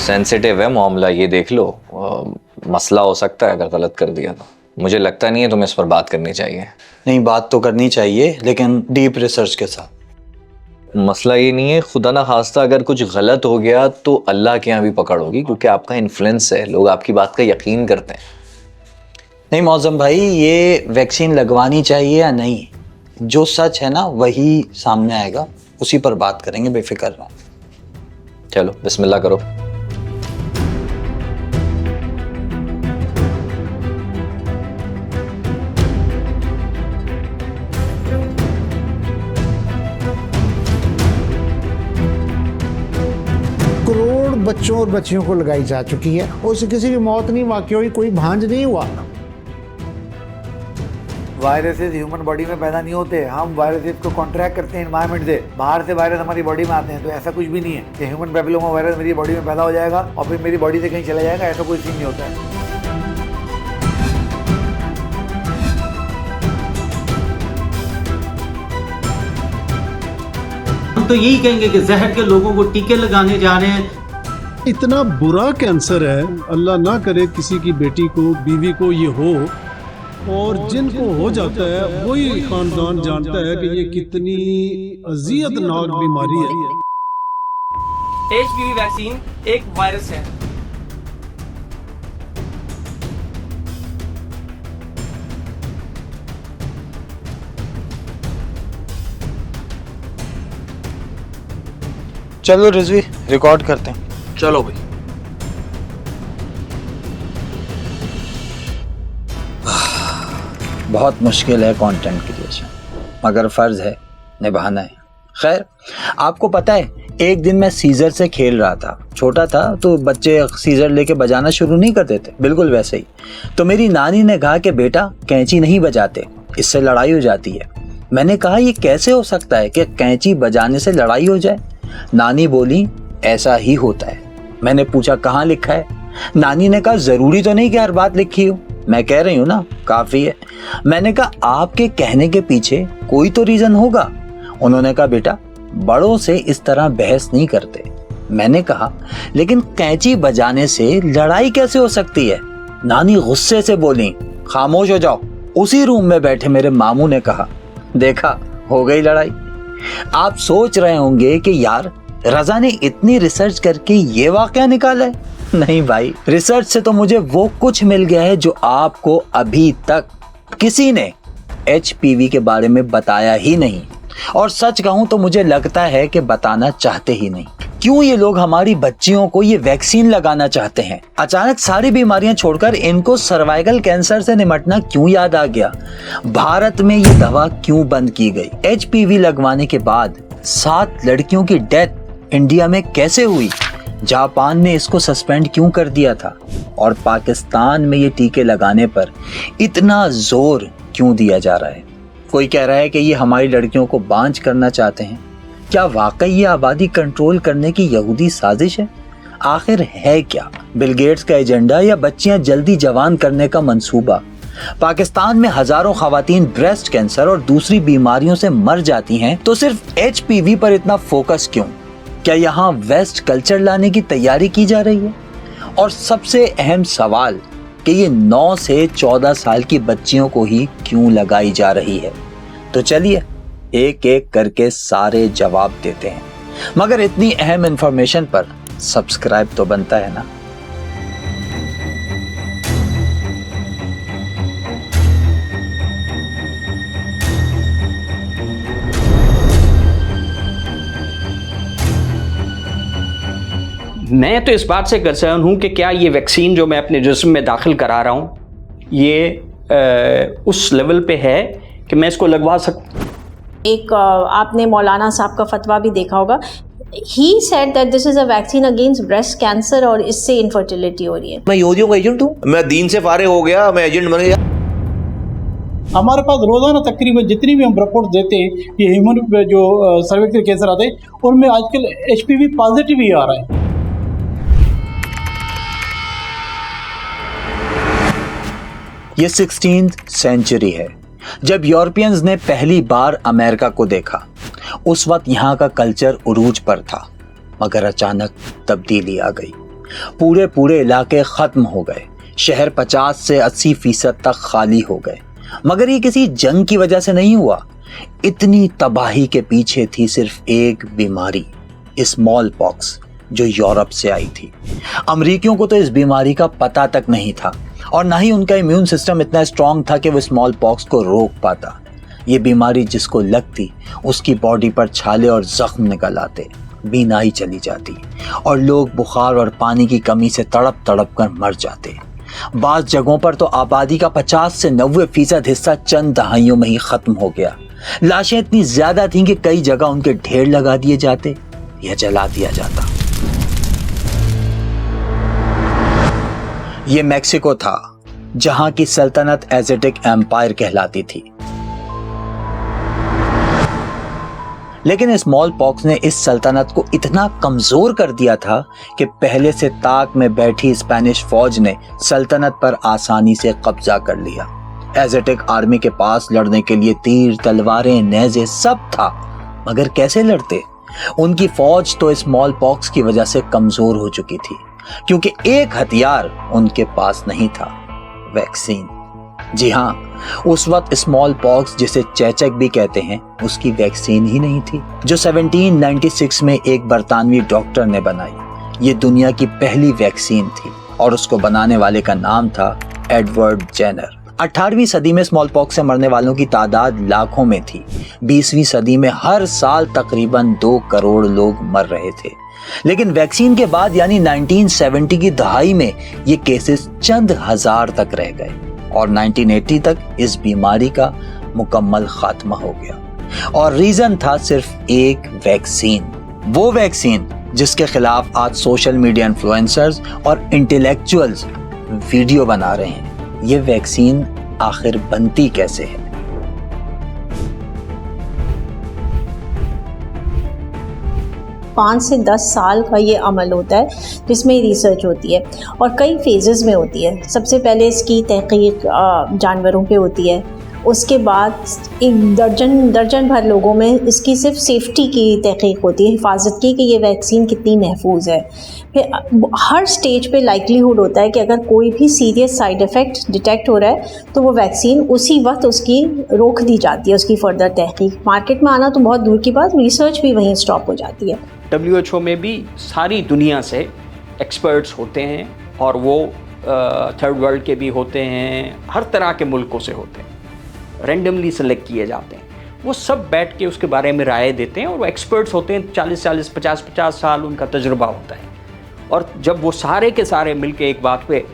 Sensitive है मामला, ये देख लो। मसला हो सकता है अगर गलत कर दिया तो। मुझे लगता नहीं है तुम्हें इस पर बात करनी चाहिए। नहीं, बात तो करनी चाहिए, लेकिन डीप रिसर्च के साथ। मसला ये नहीं है, खुदा ना खास्ता अगर कुछ गलत हो गया तो अल्लाह के यहाँ भी पकड़ होगी, क्योंकि आपका इन्फ्लुएंस है, लोग आपकी बात का यकीन करते हैं। नहीं मौज़म भाई, ये वैक्सीन लगवानी चाहिए या नहीं, जो सच है ना वही सामने आएगा, उसी पर बात करेंगे, बेफिक्र रहो। चलो बिस्मिल्लाह करो। करोड़ बच्चों और बच्चियों को लगाई जा चुकी है और उससे किसी की मौत नहीं वाक़ई हुई, कोई भांज नहीं हुआ। वायरसेस ह्यूमन बॉडी में पैदा नहीं होते, हम वायरसेस को कॉन्ट्रैक्ट करते हैं एनवायरनमेंट से। बाहर से वायरस हमारी बॉडी में आते हैं, तो ऐसा कुछ भी नहीं है कि ह्यूमन पैपिलोमा वायरस मेरी बॉडी में पैदा हो जाएगा और फिर मेरी बॉडी से कहीं चला जाएगा, ऐसा कोई सीन नहीं होता है। हम तो यही कहेंगे कि जहर के लोगों को टीके लगाने जा रहे हैं। इतना बुरा कैंसर है, अल्लाह ना करे किसी की बेटी को, बीवी को ये हो, और जिनको हो जाता है वही खानदान जानता है कि ये कितनी अजियतनाक बीमारी है। HPV वैक्सीन एक वायरस है। चलो रिजवी, रिकॉर्ड करते हैं। चलो भाई। बहुत मुश्किल है कंटेंट क्रिएशन, मगर फर्ज है, निभाना है। खैर, आपको पता है एक दिन मैं सीजर से खेल रहा था। छोटा था तो बच्चे सीजर लेके बजाना शुरू नहीं कर देते, बिल्कुल वैसे ही। तो मेरी नानी ने कहा कि बेटा कैंची नहीं बजाते, इससे लड़ाई हो जाती है। मैंने कहा ये कैसे हो सकता है कि कैंची बजाने से लड़ाई हो जाए? नानी बोली ऐसा ही होता है। मैंने पूछा कहाँ लिखा है? नानी ने कहा जरूरी तो नहीं कि हर बात लिखी हो, मैं कह रही हूँ ना काफी है। मैंने कहा आपके कहने के पीछे कोई तो रीजन होगा। उन्होंने कहा बेटा बड़ों से इस तरह बहस नहीं करते। मैंने कहा लेकिन कैंची बजाने से लड़ाई कैसे हो सकती है? नानी गुस्से से बोली खामोश हो जाओ। उसी रूम में बैठे मेरे मामू ने कहा देखा हो गई लड़ाई। आप सोच रहे होंगे कि यार रजा ने इतनी रिसर्च करके ये वाकया निकाला है। नहीं भाई, रिसर्च से तो मुझे वो कुछ मिल गया है जो आपको अभी तक किसी ने HPV के बारे में बताया ही नहीं, और सच कहूं तो मुझे लगता है कि बताना चाहते ही नहीं। क्यों ये लोग हमारी बच्चियों को ये वैक्सीन लगाना चाहते हैं? अचानक सारी बीमारियां छोड़कर इनको सर्वाइकल कैंसर से निपटना क्यों याद आ गया? भारत में ये दवा क्यों बंद की गई? HPV लगवाने के बाद 7 लड़कियों की डेथ इंडिया में कैसे हुई? जापान ने इसको सस्पेंड क्यों कर दिया था? और पाकिस्तान में ये टीके लगाने पर इतना जोर क्यों दिया जा रहा है? कोई कह रहा है कि ये हमारी लड़कियों को बांझ करना चाहते हैं। क्या वाकई ये आबादी कंट्रोल करने की यहूदी साजिश है? आखिर है क्या? बिल गेट्स का एजेंडा या बच्चियां जल्दी जवान करने का मंसूबा? पाकिस्तान में हजारों खवातीन ब्रेस्ट कैंसर और दूसरी बीमारियों से मर जाती हैं, तो सिर्फ HPV पर इतना फोकस क्यों? क्या यहाँ वेस्ट कल्चर लाने की तैयारी की जा रही है? और सबसे अहम सवाल कि ये 9 से 14 साल की बच्चियों को ही क्यों लगाई जा रही है? तो चलिए एक एक करके सारे जवाब देते हैं, मगर इतनी अहम इंफॉर्मेशन पर सब्सक्राइब तो बनता है ना। मैं तो इस बात से कंसर्न हूं कि क्या ये वैक्सीन जो मैं अपने जिस्म में दाखिल करा रहा हूं ये उस लेवल पे है कि मैं इसको लगवा सकूं। एक आपने मौलाना साहब का फतवा भी देखा होगा। He said that this is a vaccine against breast cancer और इससे इनफर्टिलिटी हो रही है। मैं योदियों का एजेंट हूँ, मैं दीन से फारिग हो गया, मैं एजेंट बन गया। हमारे पास रोजाना तकरीबन जितनी भी हम रिपोर्ट देते हैं ये ह्यूमन जो सर्विकल कैंसर आते हैं उनमें आजकल HPV पॉजिटिव ही आ रहा है। ये 16th सेंचुरी है जब यूरोपियंस ने पहली बार अमेरिका को देखा। उस वक्त यहाँ का कल्चर उरूज पर था, मगर अचानक तब्दीली आ गई। पूरे पूरे इलाके खत्म हो गए, शहर 50 से 80% तक खाली हो गए। मगर ये किसी जंग की वजह से नहीं हुआ। इतनी तबाही के पीछे थी सिर्फ एक बीमारी, स्मॉल पॉक्स, जो यूरोप से आई थी। अमरीकियों को तो इस बीमारी का पता तक नहीं था और ना ही उनका इम्यून सिस्टम इतना स्ट्रांग था कि वो स्मॉल पॉक्स को रोक पाता। ये बीमारी जिसको लगती उसकी बॉडी पर छाले और जख्म निकल आते, बीनाई चली जाती और लोग बुखार और पानी की कमी से तड़प तड़प कर मर जाते। बाज़ जगहों पर तो आबादी का 50 से 90% हिस्सा चंद दहाइयों में ही खत्म हो गया। लाशें इतनी ज्यादा थीं कि कई जगह उनके ढेर लगा दिए जाते या जला दिया जाता। ये मेक्सिको था, जहां की सल्तनत एज़टेक एम्पायर कहलाती थी। लेकिन स्मॉल पॉक्स ने इस सल्तनत को इतना कमजोर कर दिया था कि पहले से ताक में बैठी स्पेनिश फौज ने सल्तनत पर आसानी से कब्जा कर लिया। एज़टेक आर्मी के पास लड़ने के लिए तीर, तलवारें, नेज़े सब था, मगर कैसे लड़ते? उनकी फौज तो स्मॉल पॉक्स की वजह से कमजोर हो चुकी थी, क्योंकि एक हथियार उनके पास नहीं था, वैक्सीन। जी हाँ, उस वक्त स्मॉल पॉक्स, जिसे चेचक भी कहते हैं, उसकी वैक्सीन ही नहीं थी, जो 1796 में एक बरतानवी डॉक्टर ने बनाई। ये दुनिया की पहली वैक्सीन थी और उसको बनाने वाले का नाम था एडवर्ड जेनर। 18वीं सदी में स्मॉल पॉक्स से मरने वालों की तादाद लाखों में थी। 20वीं सदी में हर साल तकरीबन 2 करोड़ लोग मर रहे थे। लेकिन वैक्सीन के बाद यानी 1970 की दहाई में ये केसेस चंद हजार तक रह गए और 1980 तक इस बीमारी का मुकम्मल खात्मा हो गया। और रीजन था सिर्फ एक वैक्सीन, वो वैक्सीन जिसके खिलाफ आज सोशल मीडिया इन्फ्लुएंसर्स और इंटेलेक्चुअल्स वीडियो बना रहे हैं। ये वैक्सीन आखिर बनती कैसे है? पाँच से 10 साल का ये अमल होता है जिसमें रिसर्च होती है और कई फेजेस में होती है। सबसे पहले इसकी तहकीक जानवरों पे होती है, उसके बाद एक दर्जन भर लोगों में इसकी सिर्फ सेफ्टी की तहकीक होती है, हिफाजत की, कि ये वैक्सीन कितनी महफूज है। फिर हर स्टेज पे लाइक्लीहुड होता है कि अगर कोई भी सीरियस साइड इफ़ेक्ट डिटेक्ट हो रहा है तो वो वैक्सीन उसी वक्त उसकी रोक दी जाती है, उसकी फर्दर तहकीक। मार्केट में आना तो बहुत दूर की बात, रिसर्च भी वहीं स्टॉप हो जाती है। WHO में भी सारी दुनिया से एक्सपर्ट्स होते हैं और वो थर्ड वर्ल्ड के भी होते हैं, हर तरह के मुल्कों से होते हैं, रैंडमली सेलेक्ट किए जाते हैं। वो सब बैठ के उसके बारे में राय देते हैं और वो एक्सपर्ट्स होते हैं, 40 50 साल उनका तजुर्बा होता है। और जब वो सारे के सारे मिलके एक बात पे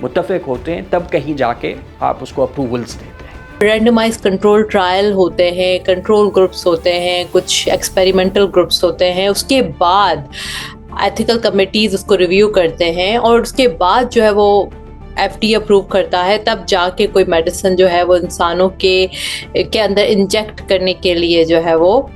मुत्तफिक होते हैं तब कहीं जाके आप उसको अप्रूवल्स देते हैं। रैंडमाइज कंट्रोल ट्रायल होते हैं, कंट्रोल ग्रुप्स होते हैं, कुछ एक्सपेरिमेंटल ग्रुप्स होते हैं, उसके बाद एथिकल कमिटीज़ उसको रिव्यू करते हैं और उसके बाद जो है वो FDA अप्रूव करता है, तब जाके कोई मेडिसिन जो है वो इंसानों के अंदर इंजेक्ट करने के लिए जो है वो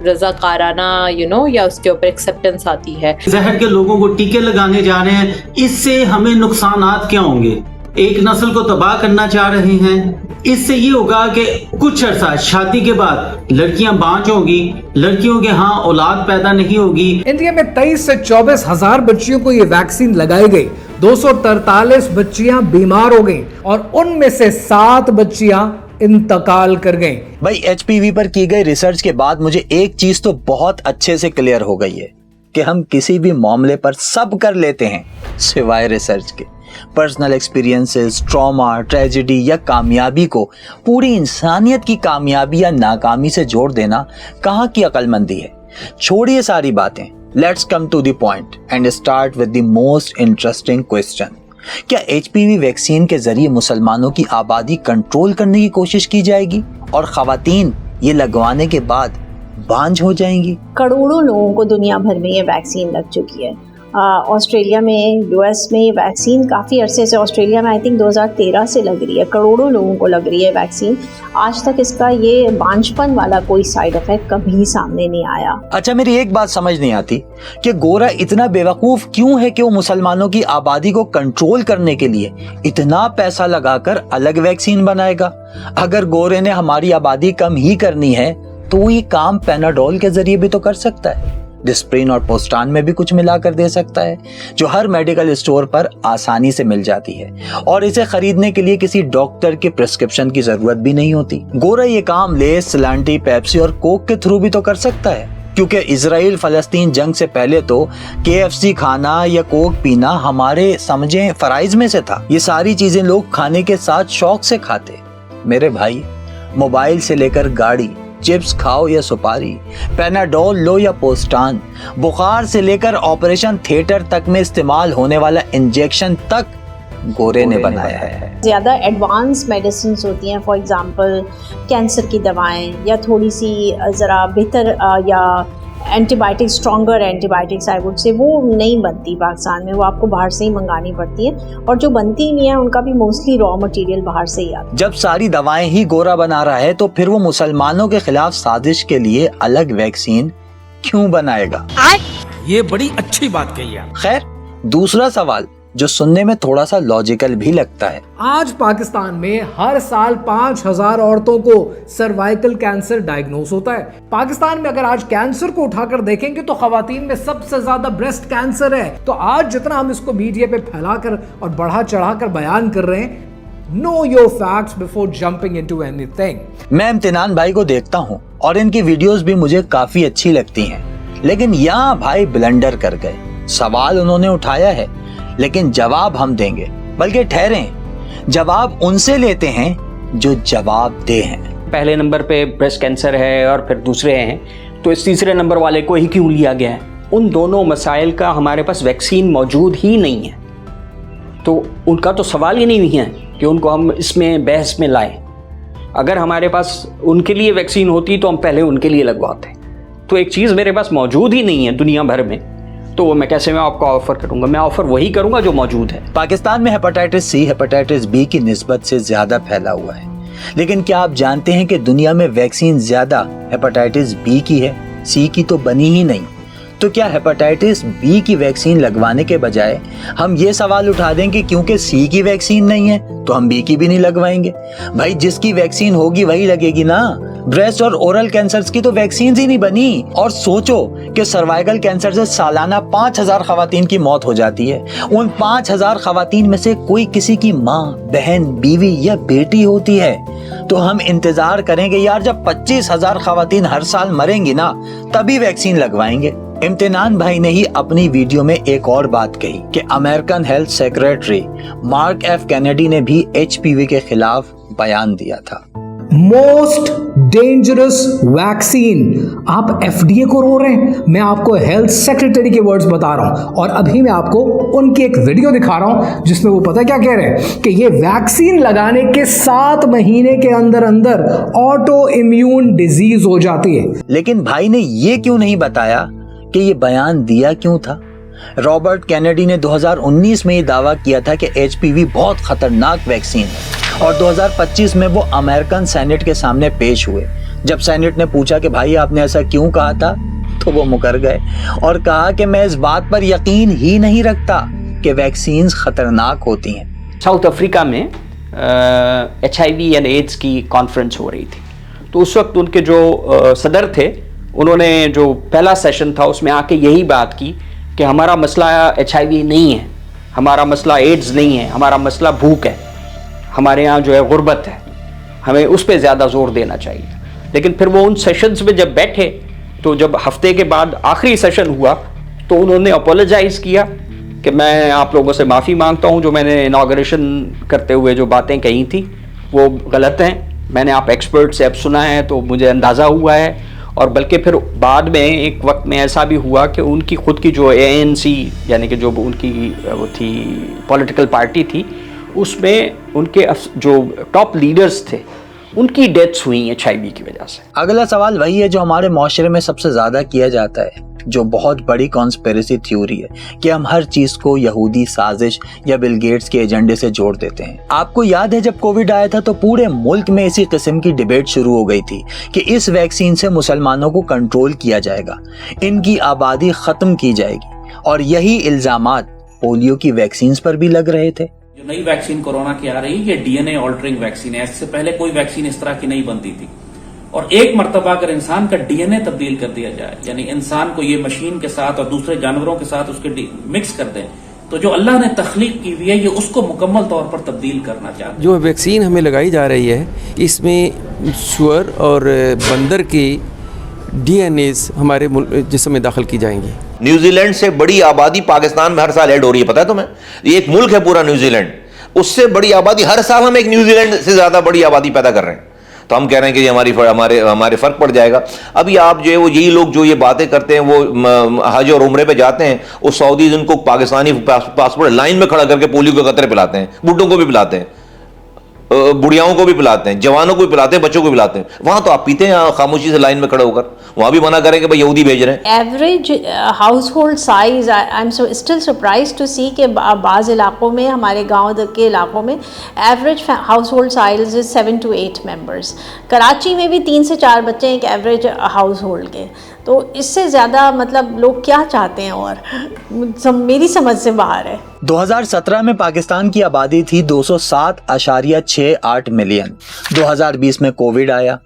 रज़ाकाराना या उसके ऊपर एक्सेप्टेंस आती है। जहर के लोगों को टीके लगाने जा रहे हैं, इससे हमें नुकसानात क्या होंगे? एक नस्ल को तबाह करना चाह रहे हैं। इससे ये होगा कि कुछ अर्सा शादी के बाद लड़कियां बांझ होंगी, लड़कियों के यहाँ औलाद पैदा नहीं होगी। इंडिया में 23 से 24 हजार बच्चियों को ये वैक्सीन लगाई गई। 243 बच्चियां बीमार हो गईं और उनमें से 7 बच्चियां इंतकाल कर गईं। भाई HPV पर की गई रिसर्च के बाद मुझे एक चीज तो बहुत अच्छे से क्लियर हो गई है कि हम किसी भी मामले पर सब कर लेते हैं सिवाय रिसर्च के। पर्सनल एक्सपीरियंसेस, ट्रॉमा, ट्रेजेडी या कामयाबी को पूरी इंसानियत की कामयाबी या नाकामी से जोड़ देना कहाँ की अक्लमंदी है। छोड़िए सारी बातें, let's come to the point and start with the most interesting question. क्या HPV वैक्सीन के जरिए मुसलमानों की आबादी कंट्रोल करने की कोशिश की जाएगी और खवातीन ये लगवाने के बाद बांझ हो जाएंगी? करोड़ों लोगों को दुनिया भर में ये वैक्सीन लग चुकी है। ऑस्ट्रेलिया में, US में ये वैक्सीन काफ़ी अरसे से, ऑस्ट्रेलिया में आई थिंक 2013 से लग रही है। करोड़ों लोगों को लग रही है वैक्सीन। आज तक इसका ये बांझपन वाला कोई साइड इफेक्ट कभी सामने नहीं आया। अच्छा, मेरी एक बात समझ नहीं आती कि गोरा इतना बेवकूफ क्यों है कि वो मुसलमानों की आबादी को कंट्रोल करने के लिए इतना पैसा लगाकर अलग वैक्सीन बनाएगा। अगर गोरे ने हमारी आबादी कम ही करनी है तो ये काम पैनाडोल के जरिए भी तो कर सकता है। डिस्प्रिन और पोस्टान में भी कुछ मिलाकर दे सकता है, जो हर मेडिकल स्टोर पर आसानी से मिल जाती है और इसे खरीदने के लिए किसी डॉक्टर के प्रिस्क्रिप्शन की जरूरत भी नहीं होती। गोरा ये काम लेस, सलांटी, पेप्सी और कोक के थ्रू भी तो कर सकता है, क्योंकि इजराइल फलस्तीन जंग से पहले तो KFC खाना या कोक पीना हमारे समझे फराइज में से था। ये सारी चीजें लोग खाने के साथ शौक से खाते। मेरे भाई, मोबाइल से लेकर गाड़ी, चिप्स खाओ या सुपारी, पेनाडोल लो या पोस्टान, बुखार से लेकर ऑपरेशन थिएटर तक में इस्तेमाल होने वाला इंजेक्शन तक गोरे ने बनाया है। ज़्यादा एडवांस मेडिसिन होती हैं, फॉर एग्जांपल कैंसर की दवाएं या थोड़ी सी ज़रा बेहतर या antibiotics, stronger antibiotics I would say, वो नहीं बनती पाकिस्तान में, वो आपको बाहर से ही मंगानी पड़ती है। और जो बनती ही नहीं है उनका भी मोस्टली रॉ मटेरियल बाहर से ही आता है। जब सारी दवाएं ही गोरा बना रहा है तो फिर वो मुसलमानों के खिलाफ साजिश के लिए अलग वैक्सीन क्यों बनाएगा? ये बड़ी अच्छी बात कही है। खैर, दूसरा सवाल जो सुनने में थोड़ा सा लॉजिकल भी लगता है। आज पाकिस्तान में हर साल 5000 औरतों को सर्वाइकल कैंसर डायग्नोस होता है। पाकिस्तान में अगर आज कैंसर को उठाकर देखेंगे तो खवातीन में सबसे ज्यादा ब्रेस्ट कैंसर है। तो आज जितना हम इसको मीडिया पे फैलाकर और बढ़ा चढ़ाकर बयान कर रहे हैं, know your facts before jumping into anything. मैं इम्तिनान भाई को देखता हूँ और इनकी वीडियोस भी मुझे काफी अच्छी लगती हैं, लेकिन यहाँ भाई ब्लंडर कर गए। सवाल उन्होंने उठाया है लेकिन जवाब हम देंगे, बल्कि ठहरें, जवाब उनसे लेते हैं जो जवाब दे हैं। पहले नंबर पे ब्रेस्ट कैंसर है और फिर दूसरे हैं, तो इस तीसरे नंबर वाले को ही क्यों लिया गया है? उन दोनों मसाइल का हमारे पास वैक्सीन मौजूद ही नहीं है, तो उनका तो सवाल ही नहीं है कि उनको हम इसमें बहस में लाएं। अगर हमारे पास उनके लिए वैक्सीन होती तो हम पहले उनके लिए लगवाते। तो एक चीज़ मेरे पास मौजूद ही नहीं है दुनिया भर में, तो मैं कैसे मैं आपको ऑफर करूंगा? मैं ऑफर वही करूंगा जो मौजूद है। पाकिस्तान में हेपेटाइटिस सी हेपेटाइटिस बी की निस्बत से ज्यादा फैला हुआ है, लेकिन क्या आप जानते हैं कि दुनिया में वैक्सीन ज्यादा हेपेटाइटिस बी की है, सी की तो बनी ही नहीं। तो क्या हेपेटाइटिस बी की वैक्सीन लगवाने के बजाय हम ये सवाल उठा दें कि क्योंकि सी की वैक्सीन नहीं है तो हम बी की भी नहीं लगवाएंगे? भाई, जिसकी वैक्सीन होगी वही लगेगी ना। ब्रेस्ट और ओरल कैंसर्स की तो वैक्सीन ही नहीं बनी। और सोचो कि सर्वाइकल कैंसर से सालाना 5000 खवातीन की मौत हो जाती है। उन 5000 खवातीन में से कोई किसी की माँ, बहन, बीवी या बेटी होती है। तो हम इंतजार करेंगे यार, जब 25,000 खवातीन हर साल मरेंगी ना तभी वैक्सीन लगवाएंगे। इम्तिनान भाई ने ही अपनी वीडियो में एक और बात कही कि American health secretary mark F Kennedy ने भी HPV के खिलाफ बयान दिया था। Most dangerous vaccine. आप FDA को रो रहे हैं, मैं आपको हेल्थ सेक्रेटरी के वर्ड्स बता रहा हूं। और अभी मैं आपको उनकी एक वीडियो दिखा रहा हूं जिसमें वो पता क्या कह रहे हैं कि ये वैक्सीन लगाने के 7 महीने के अंदर अंदर ऑटो इम्यून डिजीज हो जाती है। लेकिन भाई ने ये क्यों नहीं बताया कि ये बयान दिया क्यों था? रॉबर्ट कैनेडी ने 2019 में ये दावा किया था कि HPV बहुत खतरनाक वैक्सीन है और 2025 में वो अमेरिकन सेनेट के सामने पेश हुए। जब सेनेट ने पूछा कि भाई आपने ऐसा क्यों कहा था, तो वो मुकर गए और कहा कि मैं इस बात पर यकीन ही नहीं रखता कि वैक्सीन खतरनाक होती हैं। साउथ अफ्रीका में HIV एंड एड्स की कॉन्फ्रेंस हो रही थी, तो उस वक्त उनके जो सदर थे, उन्होंने जो पहला सेशन था उसमें आके यही बात की कि हमारा मसला HIV नहीं है, हमारा मसला एड्स नहीं है, हमारा मसला भूख है, हमारे यहाँ जो है गुर्बत है, हमें उस पर ज़्यादा जोर देना चाहिए। लेकिन फिर वो उन सेशंस में जब बैठे, तो जब हफ्ते के बाद आखिरी सेशन हुआ तो उन्होंने अपोलोजाइज़ किया कि मैं आप लोगों से माफ़ी मांगता हूँ, जो मैंने इनाग्रेशन करते हुए जो बातें कही थी वो गलत हैं। मैंने आप एक्सपर्ट से अब सुना है तो मुझे अंदाज़ा हुआ है। और बल्कि फिर बाद में एक वक्त में ऐसा भी हुआ कि उनकी खुद की जो ANC यानी कि जो उनकी वो थी पॉलिटिकल पार्टी थी, उसमें उनके जो टॉप लीडर्स थे उनकी डेथ्स हुई HIV की वजह से। अगला सवाल वही है जो हमारे माशरे में सबसे ज्यादा किया जाता है, जो बहुत बड़ी कॉन्स्पिरेसी थ्योरी है कि हम हर चीज को यहूदी साजिश या बिल गेट्स के एजेंडे से जोड़ देते हैं। आपको याद है जब कोविड आया था तो पूरे मुल्क में इसी किस्म की डिबेट शुरू हो गई थी कि इस वैक्सीन से मुसलमानों को कंट्रोल किया जाएगा, इनकी आबादी खत्म की जाएगी, और यही इल्जामात पोलियो की वैक्सीन पर भी लग रहे थे। जो नई वैक्सीन कोरोना की आ रही है, ये DNA ऑल्टरिंग वैक्सीन है। इससे पहले कोई वैक्सीन इस तरह की नहीं बनती थी। और एक मर्तबा अगर इंसान का डीएनए तब्दील कर दिया जाए, यानी इंसान को ये मशीन के साथ और दूसरे जानवरों के साथ उसके मिक्स कर दें, तो जो अल्लाह ने तख्लीक की हुई है ये उसको मुकम्मल तौर पर तब्दील करना चाहते हैं। जो वैक्सीन हमें लगाई जा रही है इसमें सुअर और बंदर की डीएनएस हमारे जिस्म में दाखिल की जाएंगी। न्यूजीलैंड से बड़ी आबादी पाकिस्तान में हर साल ऐड हो रही है, पता है तुम्हें? ये एक मुल्क है पूरा न्यूजीलैंड, उससे बड़ी आबादी हर साल हम एक न्यूजीलैंड से ज्यादा बड़ी आबादी पैदा कर रहे हैं। तो हम कह रहे हैं कि हमारे फर्क पड़ जाएगा। अभी आप जो है वो यही लोग जो ये बातें करते हैं वो हज और उम्रे पे जाते हैं, वो सऊदीज उनको पाकिस्तानी पासपोर्ट लाइन में खड़ा करके पोलियो के कतरे पिलाते हैं, बुड्ढों को भी पिलाते हैं, बुढ़ियाओं को भी पिलाते हैं, जवानों को भी पिलाते हैं, बच्चों को भी पिलाते हैं। वहां तो आप पीते हैं खामोशी से लाइन में खड़े होकर, वहां भी मना करें कि भाई यहूदी भेज रहे हैं। Average household size I am still surprise to see कि बाज़ इलाकों में, हमारे गांव के इलाकों में average household size is 7 to 8 members. Karachi में भी 3 से 4 बच्चे हैं एक एवरेज हाउस होल्ड के। तो इससे ज़्यादा मतलब लोग क्या चाहते हैं, और मेरी समझ से बाहर है। 2017 में पाकिस्तान की आबादी थी 207.68 मिलियन। 2020 में कोविड आया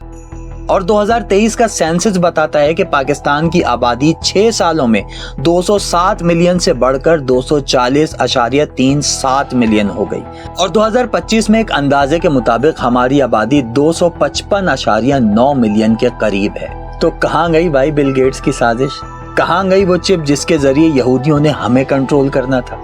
और 2023 का सेंसस बताता है कि पाकिस्तान की आबादी 6 सालों में 207 मिलियन से बढ़कर 240.37 मिलियन हो गई और 2025 में एक अंदाजे के मुताबिक हमारी आबादी 255.9 मिलियन के करीब है। तो कहाँ गई भाई बिल गेट्स की साजिश? कहाँ गई वो चिप जिसके जरिए यहूदियों ने हमें कंट्रोल करना था?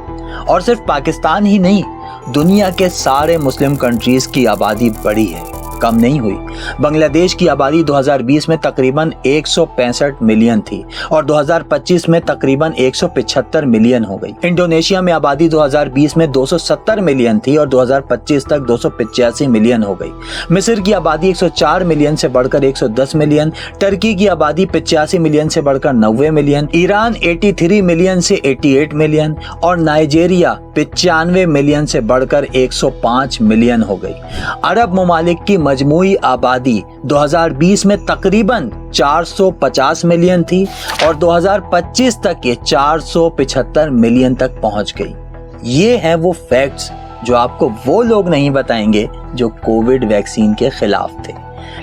और सिर्फ पाकिस्तान ही नहीं, दुनिया के सारे मुस्लिम कंट्रीज की आबादी बढ़ी है, कम नहीं हुई। बांग्लादेश की आबादी 2020 में तकरीबन 165 मिलियन थी और 2025 में तकरीबन 175 मिलियन हो गई। इंडोनेशिया में आबादी 2020 में 270 मिलियन थी और 2025 तक 285 मिलियन हो गई। मिस्र की आबादी 104 मिलियन से बढ़कर 110 मिलियन, टर्की की आबादी 85 मिलियन से बढ़कर 90 मिलियन, ईरान 83 मिलियन से 88 मिलियन और नाइजीरिया 95 मिलियन से बढ़कर 105 मिलियन हो गई। अरब ममालिक की मजमूई आबादी 2020 में तकरीबन 450 मिलियन थी और 2025 तक ये 475 मिलियन तक पहुंच गई। ये हैं वो फैक्ट्स जो आपको वो लोग नहीं बताएंगे जो कोविड वैक्सीन के खिलाफ थे।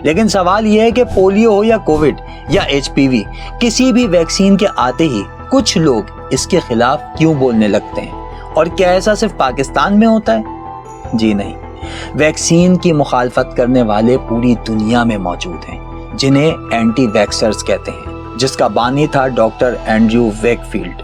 लेकिन सवाल यह है कि पोलियो हो या कोविड या एचपीवी, किसी भी वैक्सीन के आते ही कुछ लोग इसके खिलाफ क्यों बोलने लगते हैं? और क्या ऐसा सिर्फ पाकिस्तान में होता है? जी नहीं, वैक्सीन की मुखालफत करने वाले पूरी दुनिया में मौजूद हैं, जिन्हें एंटी वैक्सर्स कहते हैं, जिसका बानी था डॉक्टर एंड्रयू वेकफील्ड।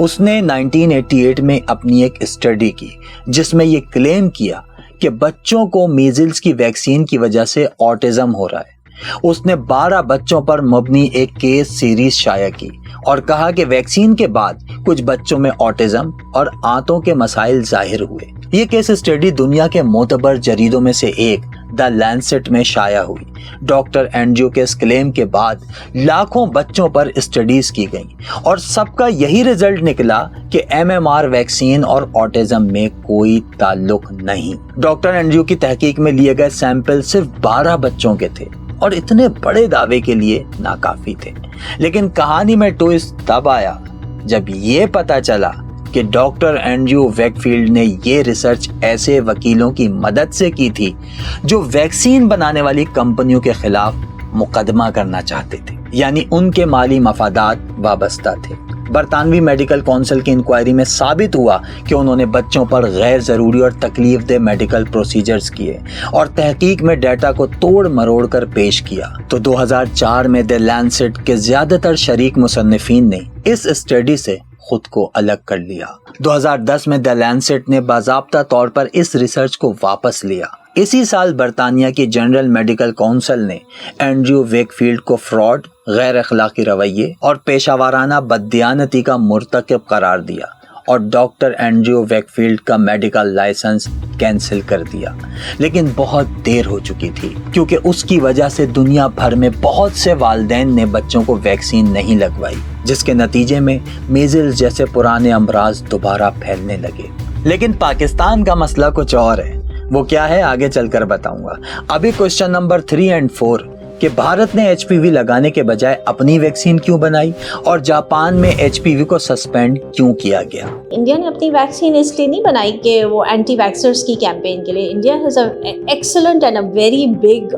उसने 1988 में अपनी एक स्टडी की जिसमें ये क्लेम किया कि बच्चों को मीजल्स की वैक्सीन की वजह से ऑटिज्म हो रहा है। उसने 12 बच्चों पर मबनी एक केस सीरीज शाया की और कहा कि वैक्सीन के बाद कुछ बच्चों में ऑटिज्म और आंतों के मसाइल जाहिर हुए। ये केस स्टडी दुनिया के मोतबर जरीदों में से एक द लैंसेट में शाया हुई। डॉक्टर एंड्रयू के इस क्लेम के बाद लाखों बच्चों पर स्टडीज की गई और सबका यही रिजल्ट निकला कि एमएमआर वैक्सीन और ऑटिज्म में कोई ताल्लुक नहीं। डॉक्टर एंड्रयू की तहकीक में लिए गए सैंपल सिर्फ 12 बच्चों के थे और इतने बड़े दावे के लिए नाकाफी थे। लेकिन कहानी में ट्विस्ट तब आया जब ये पता चला कि डॉक्टर एंड्रयू वेकफील्ड ने ये रिसर्च ऐसे वकीलों की मदद से की थी जो वैक्सीन बनाने वाली कंपनियों के खिलाफ मुकदमा करना चाहते थे, यानी उनके माली मफादात वाबस्ता थे। बरतानवी मेडिकल काउंसिल की इंक्वायरी में साबित हुआ कि उन्होंने बच्चों पर गैर जरूरी और तकलीफ दे मेडिकल प्रोसीजर्स किए और तहकीक में डाटा को तोड़ मरोड़ कर पेश किया। तो 2004 में द लैंसेट के ज्यादातर शरीक मुसन्निफीन ने इस स्टडी से खुद को अलग कर लिया। 2010 में द लैंसेट ने बाज़ाब्ता तौर पर इस रिसर्च को वापस लिया। इसी साल बरतानिया की जनरल मेडिकल काउंसिल ने एंड्रयू वेकफील्ड को फ्रॉड, गैर अखलाकी रवैये और पेशावराना बददियानती का मुर्तकिब करार दिया और डॉक्टर एंड्रयू वेकफील्ड का मेडिकल लाइसेंस कैंसिल कर दिया। लेकिन बहुत देर हो चुकी थी क्योंकि उसकी वजह से दुनिया भर में बहुत से वालिदैन ने बच्चों को वैक्सीन नहीं लगवाई, जिसके नतीजे में मीजल्स जैसे पुराने अमराज दोबारा फैलने लगे। लेकिन पाकिस्तान का मसला कुछ और है। वो क्या है आगे चलकर बताऊंगा। अभी क्वेश्चन नंबर 3 और 4 कि भारत ने एचपीवी लगाने के बजाय अपनी वैक्सीन क्यों बनाई और जापान में एचपीवी को सस्पेंड क्यों किया गया। इंडिया ने अपनी वैक्सीन इसलिए नहीं बनाई कि वो एंटी वैक्सर्स की कैंपेन के लिए। India has a excellent and a very big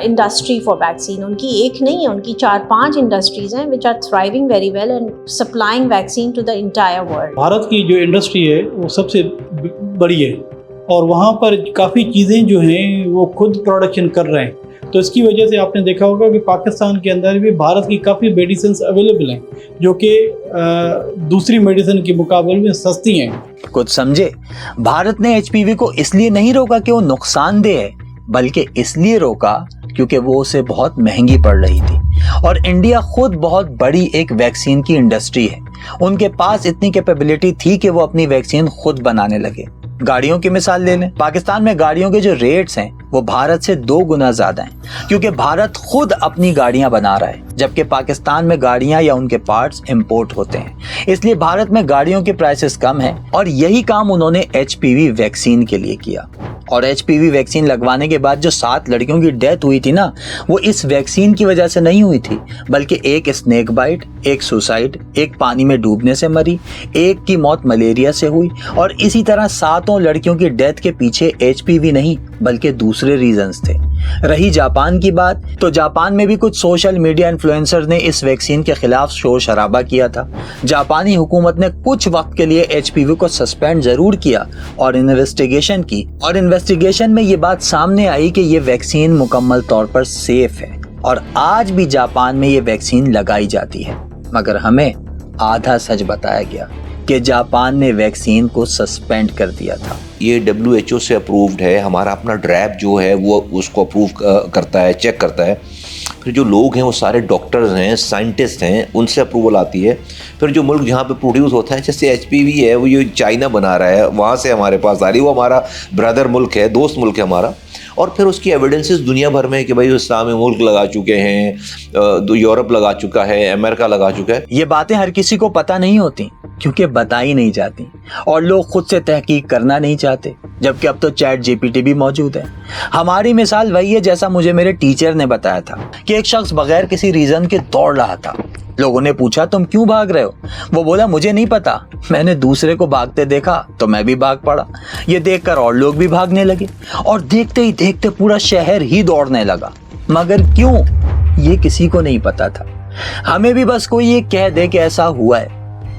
industry for vaccine. उनकी एक नहीं है, उनकी 4-5 इंडस्ट्रीज हैं which are thriving very well and supplying vaccine to the entire world. Bharat की जो इंडस्ट्री है वो सबसे बड़ी है और वहाँ पर काफ़ी चीज़ें जो हैं वो खुद प्रोडक्शन कर रहे हैं। तो इसकी वजह से आपने देखा होगा कि पाकिस्तान के अंदर भी भारत की काफ़ी मेडिसिन अवेलेबल हैं जो कि दूसरी मेडिसिन के मुकाबले में सस्ती हैं। कुछ समझे, भारत ने एचपीवी को इसलिए नहीं रोका कि वो नुकसानदेह है, बल्कि इसलिए रोका क्योंकि वो उसे बहुत महंगी पड़ रही थी। और इंडिया खुद बहुत बड़ी एक वैक्सीन की इंडस्ट्री है, उनके पास इतनी कैपेबिलिटी थी कि वो अपनी वैक्सीन खुद बनाने लगे। गाड़ियों की मिसाल ले लें, पाकिस्तान में गाड़ियों के जो रेट्स हैं वो भारत से 2 गुना ज्यादा हैं, क्योंकि भारत खुद अपनी गाड़ियां बना रहा है, जबकि पाकिस्तान में गाड़ियां या उनके पार्ट्स इंपोर्ट होते हैं। इसलिए भारत में गाड़ियों के प्राइसेस कम हैं और यही काम उन्होंने एचपीवी वैक्सीन के लिए किया। और एचपीवी वैक्सीन लगवाने के बाद जो 7 लड़कियों की डेथ हुई थी ना, वो इस वैक्सीन की वजह से नहीं हुई थी, बल्कि एक स्नेक बाइट, एक सुसाइड, एक पानी में डूबने से मरी, एक की मौत मलेरिया से हुई और इसी तरह 7 लड़कियों की डेथ के पीछे एचपीवी नहीं बल्कि दूसरे रीजंस थे। रही जापान की बात, तो जापान में भी कुछ सोशल मीडिया इन्फ्लुएंसर ने इस वैक्सीन के खिलाफ शोर शराबा किया था। जापानी हुकूमत ने कुछ वक्त के लिए एचपीवी को सस्पेंड जरूर किया और इन्वेस्टिगेशन की, और इन्वेस्टिगेशन में ये बात सामने आई कि ये वैक्सीन मुकम्मल तौर पर सेफ है और आज भी जापान में ये वैक्सीन लगाई जाती है। मगर हमें आधा सच बताया गया कि जापान ने वैक्सीन को सस्पेंड कर दिया था। ये WHO से अप्रूव्ड है, हमारा अपना ड्रैब जो है वो उसको अप्रूव करता है, चेक करता है। फिर जो लोग हैं वो सारे डॉक्टर्स हैं, साइंटिस्ट हैं, उनसे अप्रूवल आती है। फिर जो मुल्क जहाँ पे प्रोड्यूस होता है, जैसे HPV है वो ये चाइना बना रहा है, वहाँ से हमारे पास आ रही है, वो हमारा ब्रदर मुल्क है, दोस्त मुल्क है हमारा। और फिर उसकी एविडेंसेस दुनिया भर में कि भाई इस्लामी मुल्क लगा चुके हैं, यूरोप लगा चुका है, अमेरिका लगा चुका है। ये बातें हर किसी को पता नहीं होती क्योंकि बताई नहीं जाती और लोग खुद से तहकीक करना नहीं चाहते, जबकि अब तो चैट जीपीटी भी मौजूद है। हमारी मिसाल वही है जैसा मुझे मेरे टीचर ने बताया था कि एक शख्स बगैर किसी रीजन के दौड़ रहा था। लोगों ने पूछा तुम क्यों भाग रहे हो? वो बोला मुझे नहीं पता, मैंने दूसरे को भागते देखा तो मैं भी भाग पड़ा। ये देखकर और लोग भी भागने लगे और देखते ही देखते पूरा शहर ही दौड़ने लगा। मगर क्यों, ये किसी को नहीं पता था। हमें भी बस कोई ये कह दे कि ऐसा हुआ है,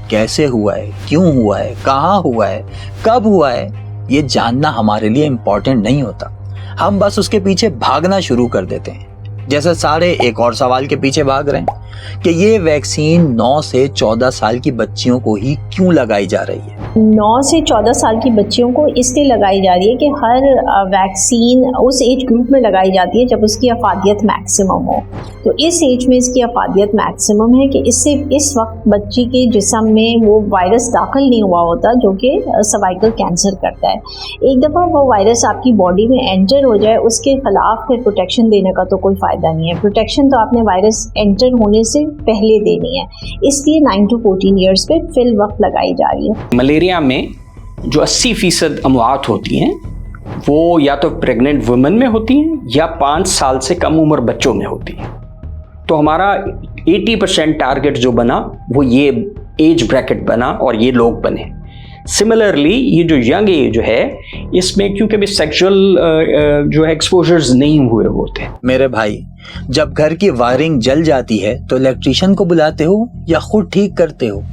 कैसे हुआ है, क्यों हुआ है, कहाँ हुआ है, कब हुआ है, ये जानना हमारे लिए इम्पोर्टेंट नहीं होता। हम बस उसके पीछे भागना शुरू कर देते हैं, जैसे सारे एक और सवाल के पीछे भाग रहे हैं कि ये वैक्सीन 9 से 14 साल की बच्चियों को ही क्यों लगाई जा रही है। 9 से 14 साल की बच्चियों को इसलिए लगाई जा रही है कि हर वैक्सीन उस एज ग्रुप में लगाई जाती है जब उसकी अफादियत मैक्सिमम हो। तो इस एज में इसकी अफादियत मैक्सिमम है कि इससे इस वक्त बच्ची के जिस्म में वो वायरस दाखिल नहीं हुआ होता जो कि सर्वाइकल कैंसर करता है। एक दफ़ा वो वायरस आपकी बॉडी में एंटर हो जाए, उसके खिलाफ फिर प्रोटेक्शन देने का तो कोई फ़ायदा नहीं है। प्रोटेक्शन तो आपने वायरस एंटर होने से पहले देनी है, इसलिए 9 to 14 ईयर्स पे फिल वक्त लगाई जा रही है। मलेरिया में जो 80% अमवात होती हैं वो या तो प्रेग्नेंट वुमेन में होती हैं या 5 साल से कम उम्र बच्चों में होती हैं। तो हमारा 80% टारगेट जो बना वो ये एज ब्रैकेट बना और ये लोग बने। सिमिलरली ये जो यंग एज है इसमें क्योंकि भी सेक्सुअल जो है एक्सपोजर्स नहीं हुए होते। मेरे भाई, जब घर की वायरिंग जल जाती है तो इलेक्ट्रिशियन को बुलाते हो या खुद ठीक करते हो?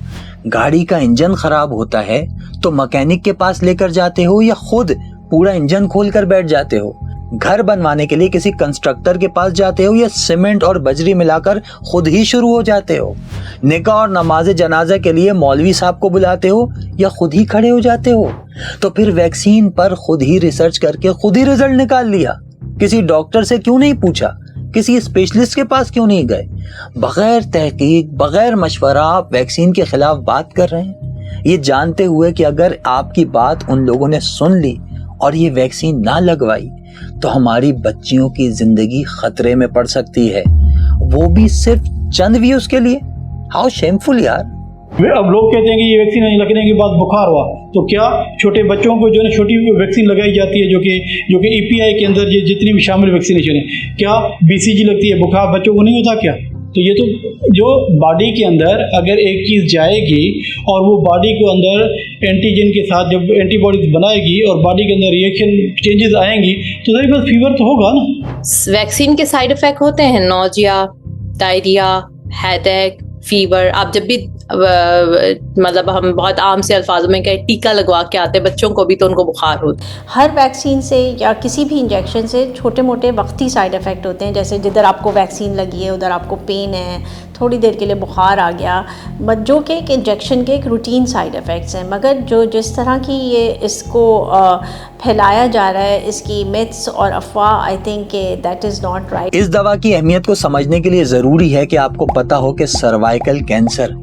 गाड़ी का इंजन खराब होता है तो मैकेनिक के पास लेकर जाते हो या खुद पूरा इंजन खोलकर बैठ जाते हो? घर बनवाने के लिए किसी कंस्ट्रक्टर के पास जाते हो या सीमेंट और बजरी मिलाकर खुद ही शुरू हो जाते हो? निकाह और नमाज जनाजा के लिए मौलवी साहब को बुलाते हो या खुद ही खड़े हो जाते हो? तो फिर वैक्सीन पर खुद ही रिसर्च करके खुद ही रिजल्ट निकाल लिया? किसी डॉक्टर से क्यों नहीं पूछा? किसी स्पेशलिस्ट के पास क्यों नहीं गए? बगैर तहकीक, बगैर मशवरा आप वैक्सीन के खिलाफ बात कर रहे हैं, ये जानते हुए कि अगर आपकी बात उन लोगों ने सुन ली और ये वैक्सीन ना लगवाई तो हमारी बच्चियों की जिंदगी खतरे में पड़ सकती है, वो भी सिर्फ चंद व्यूज के लिए। हाउ शेमफुल यार। अब लोग कहते हैं कि ये वैक्सीन लगने के बाद बुखार हुआ, तो क्या छोटे बच्चों को जो है छोटी वैक्सीन लगाई जाती है जो कि EPI के अंदर ये जितनी भी शामिल वैक्सीनेशन है, क्या BCG लगती है, बुखार बच्चों को नहीं होता क्या? तो ये तो जो बॉडी के अंदर अगर एक चीज़ जाएगी और वो बॉडी के अंदर एंटीजन के साथ जब एंटीबॉडीज बनाएगी और बॉडी के अंदर रिएक्शन चेंजेस आएंगी तो सारी बात फीवर तो होगा ना। वैक्सीन के साइड इफेक्ट होते हैं नोजिया, डायरिया, हेडेक, फीवर। आप जब भी मतलब हम बहुत आम से अल्फाजों में कहें टीका लगवा के आते हैं बच्चों को भी तो उनको बुखार होता है। हर वैक्सीन से या किसी भी इंजेक्शन से छोटे मोटे वक्ती साइड इफ़ेक्ट होते हैं, जैसे जिधर आपको वैक्सीन लगी है उधर आपको पेन है, थोड़ी देर के लिए बुखार आ गया, बट जो कि एक इंजेक्शन के एक रूटीन साइड इफ़ेक्ट्स हैं। मगर जो जिस तरह की ये इसको फैलाया जा रहा है, इसकी मिथ्स और अफवाह, I think that is not right. इस दवा की अहमियत को समझने के लिए ज़रूरी है कि आपको पता हो कि सर्वाइकल कैंसर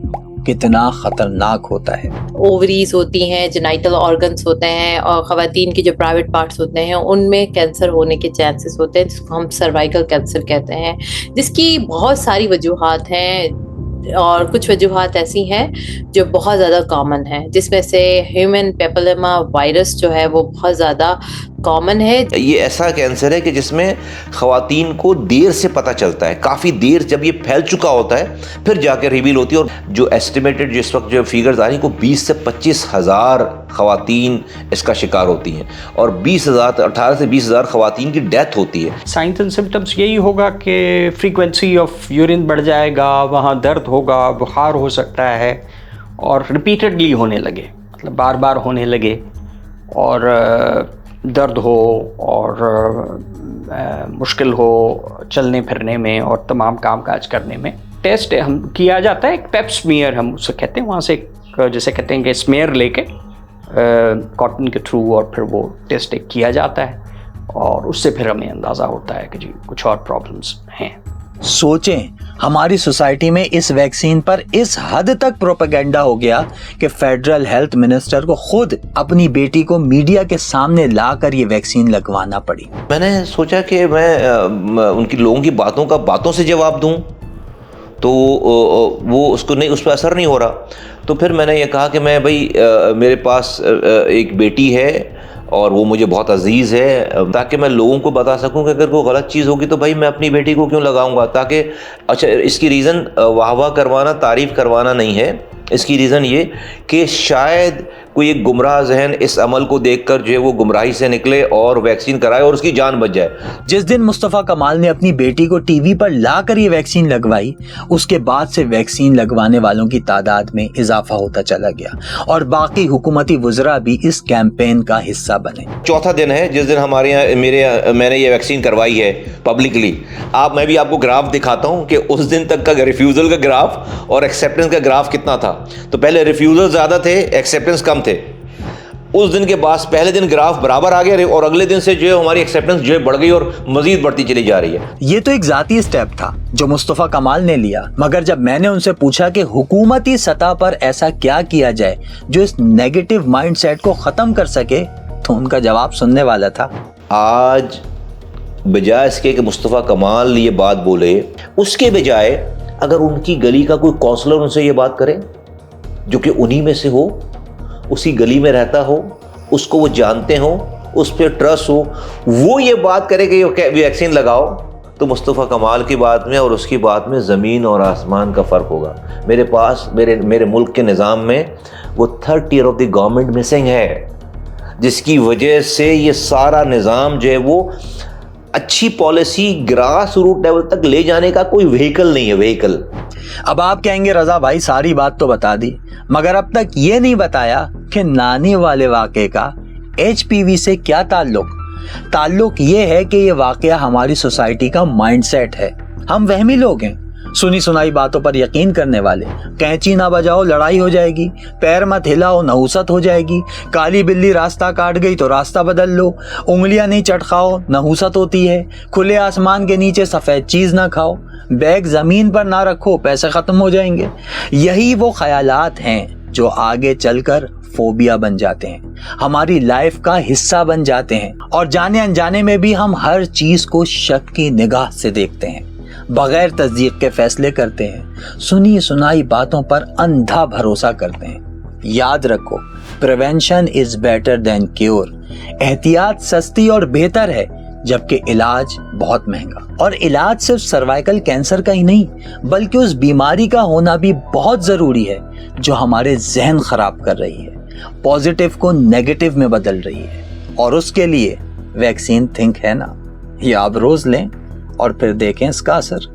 कितना खतरनाक होता है। ओवरीज होती हैं, जेनाइटल ऑर्गन्स होते हैं और ख़वातीन के जो प्राइवेट पार्ट्स होते हैं उनमें कैंसर होने के चांसेस होते हैं, जिसको हम सर्वाइकल कैंसर कहते हैं, जिसकी बहुत सारी वजूहात हैं और कुछ वजूहात ऐसी हैं जो बहुत ज़्यादा कॉमन है, जिसमें से ह्यूमन पेपिलोमा वायरस जो है वो बहुत ज़्यादा कॉमन है। ये ऐसा कैंसर है कि जिसमें ख़वातीन को देर से पता चलता है, काफ़ी देर जब ये फैल चुका होता है फिर जाकर रिवील होती है। और जो एस्टिमेटेड जिस वक्त जो फिगर्स आ रही हैं, 20 से 25 हज़ार ख़वातीन इसका शिकार होती हैं और 18 से 20 हज़ार ख़वातीन की डेथ होती है। साइंस एंड सिम्टम्स यही होगा कि फ्रीक्वेंसी ऑफ यूरिन बढ़ जाएगा, वहाँ दर्द होगा, बुखार हो सकता है और रिपीटेडली होने लगे, मतलब बार बार होने लगे और दर्द हो और मुश्किल हो चलने फिरने में और तमाम काम काज करने में। टेस्ट हम किया जाता है, एक पेप स्मीयर हम उसे कहते हैं, वहाँ से एक जैसे कहते हैं कि स्मेयर लेके कॉटन के थ्रू और फिर वो टेस्ट एक किया जाता है और उससे फिर हमें अंदाज़ा होता है कि जी कुछ और प्रॉब्लम्स हैं। सोचें, हमारी सोसाइटी में इस वैक्सीन पर इस हद तक प्रोपेगेंडा हो गया कि फेडरल हेल्थ मिनिस्टर को खुद अपनी बेटी को मीडिया के सामने लाकर ये वैक्सीन लगवाना पड़ी। मैंने सोचा कि मैं उनकी लोगों की बातों से जवाब दूं तो वो उसको नहीं, उस पर असर नहीं हो रहा। तो फिर मैंने ये कहा कि मैं भाई मेरे पास एक बेटी है और वो मुझे बहुत अजीज़ है, ताकि मैं लोगों को बता सकूं कि अगर कोई गलत चीज़ होगी तो भाई मैं अपनी बेटी को क्यों लगाऊंगा। ताकि अच्छा, इसकी रीज़न वाह करवाना, तारीफ़ करवाना नहीं है, इसकी रीज़न ये कि शायद कोई एक गुमराह जहन इस अमल को देखकर जो है वो गुमराही से निकले और वैक्सीन कराए और उसकी जान बच जाए। जिस दिन मुस्तफ़ा कमाल ने अपनी बेटी को टीवी पर लाकर ये वैक्सीन लगवाई, उसके बाद से वैक्सीन लगवाने वालों की तादाद में इजाफा होता चला गया और बाकी हुकूमती वज़रा भी इस कैंपेन का हिस्सा बने। चौथा दिन है जिस दिन हमारे यहाँ मैंने ये वैक्सीन करवाई है पब्लिकली। मैं भी आपको ग्राफ दिखाता हूँ कि उस दिन तक का रिफ्यूज़ल का ग्राफ और एक्सेप्टेंस का ग्राफ कितना था। तो पहले रिफ्यूज़ल ज़्यादा थे, एक्सेप्टेंस कम थे। उस दिन के बाद पहले दिन ग्राफ बराबर आ गया और अगले दिन से जो है हमारी एक्सेप्टेंस जो है बढ़ गई और मजीद बढ़ती चली जा रही है। ये तो एक जाती स्टेप था जो मुस्तफ़ा कमाल ने लिया, मगर जब मैंने उनसे पूछा कि हुकूमती सतह पर ऐसा क्या किया जाए जो इस नेगेटिव माइंडसेट को ख़त्म कर सके, तो उनका जवाब सुनने वाला था। आज बजाय इसके कि मुस्तफ़ा कमाल ये बात बोले, उसके बजाय अगर उनकी गली का कोई काउंसलर उनसे ये बात करे जो कि उन्हीं में से हो, उसी गली में रहता हो, उसको वो जानते हो, उस पर ट्रस्ट हो, वो ये बात करे कि ये वैक्सीन लगाओ, तो मुस्तफ़ा कमाल की बात में और उसकी बात में ज़मीन और आसमान का फ़र्क होगा। मेरे पास मेरे मुल्क के निज़ाम में वो 3rd tier of the government missing है, जिसकी वजह से ये सारा निज़ाम जो है वो अच्छी पॉलिसी ग्रास रूट लेवल तक ले जाने का कोई व्हीकल नहीं है, व्हीकल। अब आप कहेंगे रजा भाई सारी बात तो बता दी, मगर अब तक ये नहीं बताया कि नानी वाले वाक़े का HPV से क्या ताल्लुक ये है कि ये वाक़या हमारी सोसाइटी का माइंडसेट है। हम वहमी लोग हैं, सुनी सुनाई बातों पर यकीन करने वाले। कैंची ना बजाओ लड़ाई हो जाएगी, पैर मत हिलाओ नहुसत हो जाएगी, काली बिल्ली रास्ता काट गई तो रास्ता बदल लो, उंगलियां नहीं चटखाओ नहुसत होती है, खुले आसमान के नीचे सफ़ेद चीज़ ना खाओ, बैग ज़मीन पर ना रखो पैसे ख़त्म हो जाएंगे। यही वो ख्यालात हैं जो आगे चलकर फोबिया बन जाते हैं, हमारी लाइफ का हिस्सा बन जाते हैं और जाने अनजाने में भी हम हर चीज़ को शक की निगाह से देखते हैं। बगैर तस्दीक के फैसले करते हैं, सुनी सुनाई बातों पर अंधा भरोसा करते हैं। याद रखो, prevention is better than cure. एहतियात सस्ती और बेहतर है, जबकि इलाज बहुत महंगा। और इलाज सिर्फ सर्वाइकल कैंसर का ही नहीं, बल्कि उस बीमारी का होना भी बहुत जरूरी है जो हमारे जहन खराब कर रही है, पॉजिटिव को नेगेटिव में बदल रही है। और उसके लिए वैक्सीन थिंक है ना, ये आप रोज लें और फिर देखें इसका असर।